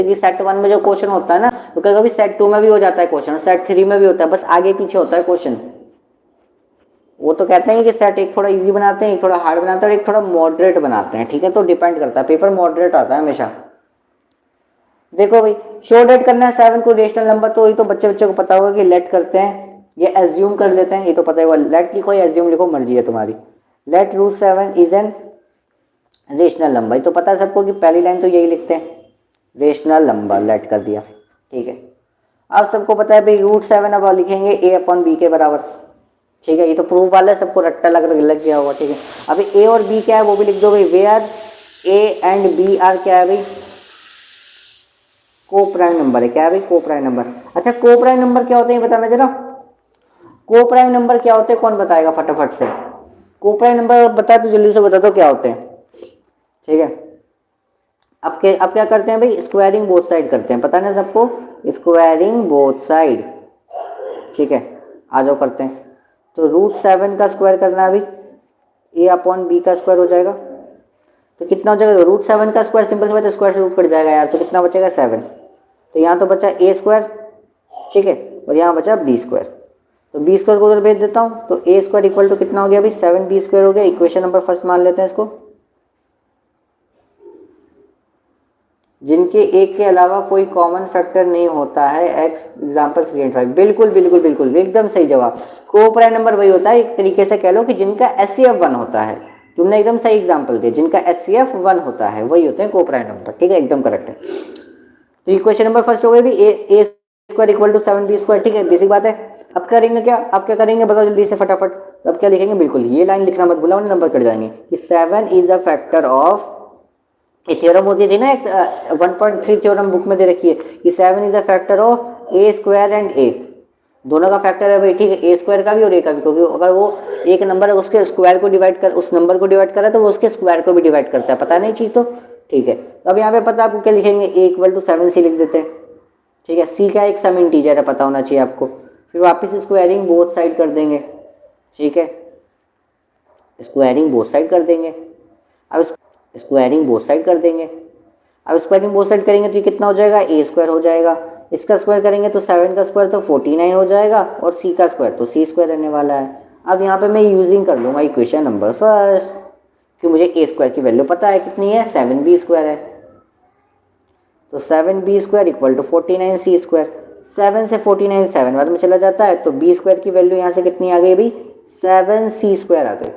कि सेट 1 में जो क्वेश्चन होता है ना, तो कभी कभी सेट 2 में भी हो जाता है क्वेश्चन, सेट 3 में भी होता है, बस आगे पीछे होता है क्वेश्चन। वो तो कहते हैं कि सेट एक थोड़ा इजी बनाते हैं, एक थोड़ा हार्ड बनाते हैं और एक थोड़ा मॉडरेट बनाते हैं, ठीक है। तो डिपेंड करता है, पेपर मॉडरेट आता है हमेशा। देखो भाई, शो डेट करना है 7 को रेशनल नंबर, तो ये तो बच्चे को पता होगा कि लेट करते हैं, ये एज्यूम कर लेते हैं, ये तो पता है। लेट लिखो या एज्यूम लिखो, मर्जी है तुम्हारी। Let root 7 is an rational number, तो पता है सबको कि पहली लाइन तो यही लिखते हैं, रेशनल नंबर, लेट कर दिया, ठीक है। अब सबको पता है भाई रूट 7 अब लिखेंगे a अपॉन बी के बराबर, ठीक है। ये तो प्रूफ वाला है, सबको रट्टा लग गया होगा, ठीक है। अभी a और b क्या है वो भी लिख दो भाई, where a and b are क्या है भाई, को प्राइम नंबर है, क्या है भाई, को प्राइम नंबर। अच्छा, को प्राइम नंबर क्या होते हैं बताना जरा, को प्राइम नंबर क्या होते हैं, कौन बताएगा फटाफट से। को प्राइम नंबर बताए तो जल्दी से बता दो क्या होते हैं, ठीक है। अब क्या करते हैं भाई, स्क्वायरिंग बोथ साइड करते हैं, पता ना सबको, स्क्वायरिंग बोथ साइड, ठीक है। आ जाओ करते हैं। तो रूट 7 का स्क्वायर करना है भाई, ए अपॉन बी का स्क्वायर हो जाएगा, तो कितना हो जाएगा, रूट 7 का स्क्वायर सिंपल से बात है, स्क्वायर से रूट कट जाएगा यार, तो कितना बचेगा 7। तो यहाँ तो बचा ए स्क्वायर, ठीक है, और यहाँ बचा बी स्क्वायर, तो बी स्क्वायर को उधर भेज देता हूँ, तो ए स्क्वायर इक्वल टू कितना हो गया भाई, 7b स्क्वायर हो गया। इक्वेशन नंबर फर्स्ट मान लेते हैं इसको, जिनके एक के अलावा कोई कॉमन फैक्टर नहीं होता है, एक्स एग्जाम्पल 3 and 5। बिल्कुल बिल्कुल बिल्कुल एकदम सही जवाब। को प्राइम नंबर वही होता है, एक तरीके से कह लो कि जिनका एचसीएफ 1 होता है, तुमने एकदम सही एग्जाम्पल दिया, जिनका एचसीएफ 1 होता है वही होते हैं को प्राइम नंबर, ठीक है, एकदम करेक्ट है। तो इक्वेशन नंबर फर्स्ट हो गई भी, a square equal to 7b square, ठीक है, बेसिक बात है। अब करेंगे क्या, अब क्या करेंगे बताओ जल्दी से फटाफट। अब क्या लिखेंगे, बिल्कुल ये लाइन लिखना मत भूलना, नंबर कट जाएंगे, कि 7 इज अ फैक्टर ऑफ, ये थ्योरम होती थी ना 1.3 थ्योरम बुक में दे रखी है, कि 7 is a factor of a square and a, दोनों का फैक्टर है भाई, ठीक है, ए स्क्वायर का भी और ए का भी, क्योंकि अगर वो एक नंबर है उसके स्क्वायर को डिवाइड कर, उस नंबर को डिवाइड कर रहा है तो वो उसके स्क्वायर को भी डिवाइड करता है, पता नहीं चीज तो, ठीक है। तो अब यहाँ पे पता आपको क्या लिखेंगे, ए इक्वल टू 7c लिख देते हैं, ठीक है। सी का एक सम इंटीजर है, पता होना चाहिए आपको। फिर वापस स्क्वायरिंग बोथ साइड कर देंगे, ठीक है, स्क्वायरिंग बोथ साइड कर देंगे। अब स्क्वायरिंग बोथ साइड कर देंगे, अब स्क्वायरिंग बोथ साइड करेंगे तो ये कितना हो जाएगा, ए स्क्वायर हो जाएगा। इसका स्क्वायर करेंगे तो 7 का स्क्वायर तो 49 हो जाएगा, और सी का स्क्वायर तो सी स्क्वायर रहने वाला है। अब यहाँ पे मैं यूजिंग कर लूँगा इक्वेशन नंबर फर्स्ट, कि मुझे ए स्क्वायर की वैल्यू पता है कितनी है, 7b स्क्वायर है, तो 7b square equal to 49c square. 7 से 49 7 बाद में चला जाता है, तो b स्क्वायर की वैल्यू यहाँ से कितनी आ गई भाई, 7c स्क्वायर आ गई।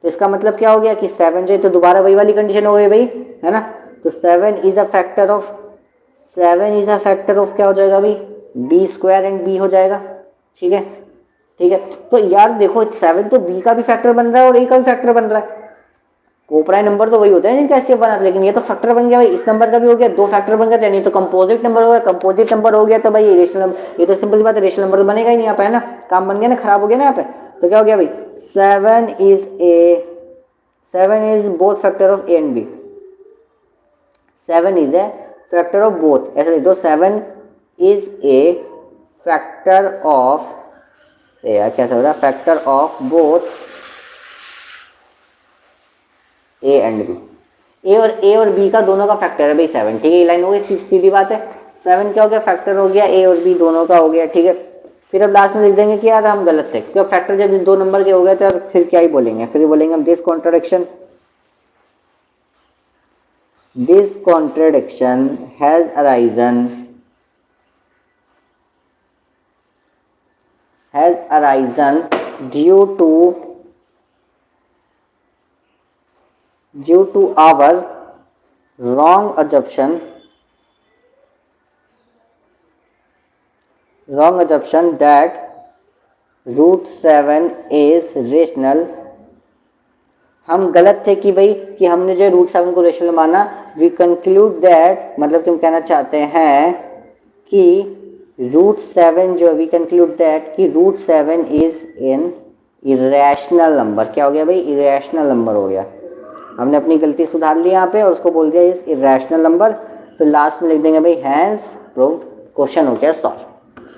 तो इसका मतलब क्या हो गया कि 7 जो है, तो दोबारा वही वाली कंडीशन हो गई भाई, है ना। तो 7 is a factor of, 7 is a factor of क्या हो जाएगा भाई, b स्क्वायर एंड b हो जाएगा, ठीक है, ठीक है। तो यार देखो 7 तो b का भी फैक्टर बन रहा है और a का भी फैक्टर बन रहा है, कोप्राइम नंबर तो वही होता है जिनका एचसीएफ बना, लेकिन ये तो फैक्टर बन गया भाई, इस नंबर का भी हो गया, दो फैक्टर बन गए, नहीं तो कंपोजिट नंबर हो गया, कंपोजिट नंबर हो गया तो भाई रेशनल नंबर, ये तो सिंपल सी बात है, रेशनल नंबर तो बनेगा ही नहीं यहाँ पे, है ना, काम बन गया ना, खराब हो गया ना यहाँ पे। तो क्या हो गया भाई, 7 is both factor of a and b, 7 is a factor of both, ऐसा लिख दो, 7 इज ए फैक्टर ऑफ, यार कैसा हो रहा है, factor of both a and b, a और बी का दोनों का फैक्टर है भाई 7, ठीक है। ये लाइन हो गई, सीधी बात है, 7 क्या हो गया, फैक्टर हो गया, ए और बी दोनों का हो गया, ठीक है। फिर अब लास्ट में लिख देंगे कि यार हम गलत थे, क्योंकि फैक्टर जब दो नंबर के हो गए तो फिर क्या ही बोलेंगे, फिर बोलेंगे हम this contradiction has arisen due to our wrong assumption that root 7 is rational। हम गलत थे कि भाई, कि हमने जो रूट 7 को रेशनल माना, वी कंक्लूड दैट, मतलब तुम कहना चाहते हैं कि रूट 7 जो, वी कंक्लूड दैट कि root 7 is an irrational number, क्या हो गया भाई, इरेशनल नंबर हो गया। हमने अपनी गलती सुधार ली यहाँ पे और उसको बोल दिया इज इरेशनल नंबर। फिर लास्ट में लिख देंगे भाई हैंस प्रूव्ड, क्वेश्चन हो गया सॉल्व।